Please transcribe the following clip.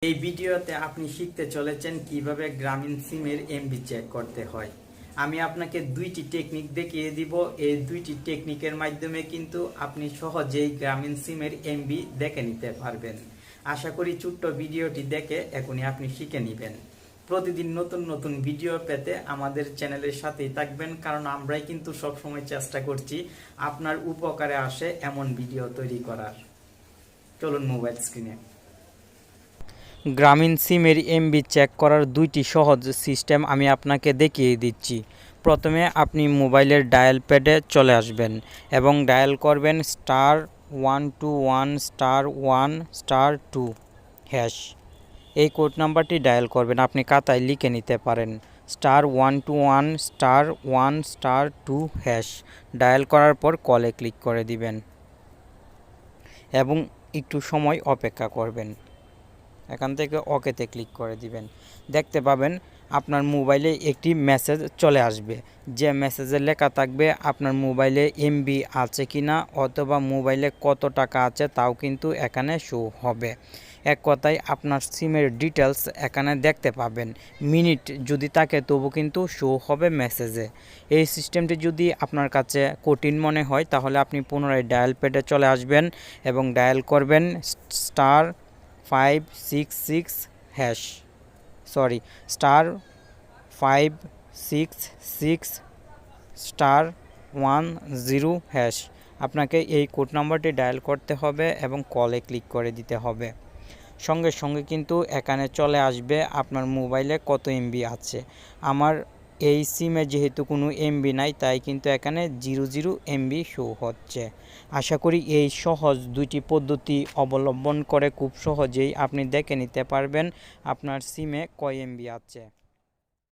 এই ভিডিওতে আপনি শিখতে চলেছেন কিভাবে গ্রামীণ সিমের এমবি চেক করতে হয়। আমি আপনাকে দুইটি টেকনিক দেখিয়ে দিব। এই দুইটি টেকনিকের মাধ্যমে কিন্তু আপনি সহজেই গ্রামীণ সিমের এমবি দেখে নিতে পারবেন। আশা করি ছোট্ট ভিডিওটি দেখে এখনই আপনি শিখে নেবেন। প্রতিদিন নতুন নতুন ভিডিও পেতে আমাদের চ্যানেলের সাথেই থাকবেন, কারণ আমরাই কিন্তু সবসময় চেষ্টা করছি আপনার উপকারে আসে এমন ভিডিও তৈরি করার। চলুন মোবাইল স্ক্রিনে। গ্রামীণ সিমের এমবি চেক করার দুইটি সহজ সিস্টেম আমি আপনাকে দেখিয়ে দিচ্ছি। প্রথমে আপনি মোবাইলের ডায়াল প্যাডে চলে আসবেন এবং ডায়াল করবেন *121*1*2# এই কোড নাম্বারটি ডায়াল করবেন। আপনি খাতায় লিখে নিতে পারেন *121*1*2# ডায়াল করার পর কলে ক্লিক করে দিবেন এবং একটু সময় অপেক্ষা করবেন। এখান থেকে ওকেতে ক্লিক করে দিবেন। দেখতে পাবেন আপনার মোবাইলে একটি মেসেজ চলে আসবে, যে মেসেজে লেখা থাকবে আপনার মোবাইলে এমবি আছে কিনা অথবা মোবাইলে কত টাকা আছে তাও কিন্তু এখানে শো হবে। এক কথায় আপনার সিমের ডিটেলস এখানে দেখতে পাবেন। মিনিট যদি থাকে তবু কিন্তু শো হবে মেসেজে। এই সিস্টেমটি যদি আপনার কাছে কঠিন মনে হয় তাহলে আপনি পুনরায় ডায়াল প্যাডে চলে আসবেন এবং ডায়াল করবেন *566*10#। আপনাকে এই কোড নাম্বারটি ডায়াল করতে হবে এবং কলে ক্লিক করে দিতে হবে। সঙ্গে সঙ্গে কিন্তু এখানে চলে আসবে আপনার মোবাইলে কত এমবি আছে। আমার এই সিমে যেহেতু কোনো এমবি নাই তাই কিন্তু এখানে 00 এমবি শো হচ্ছে। আশা করি এই সহজ দুইটি পদ্ধতি অবলম্বন করে খুব সহজেই আপনি দেখে নিতে পারবেন আপনার সিমে কয় এমবি আছে।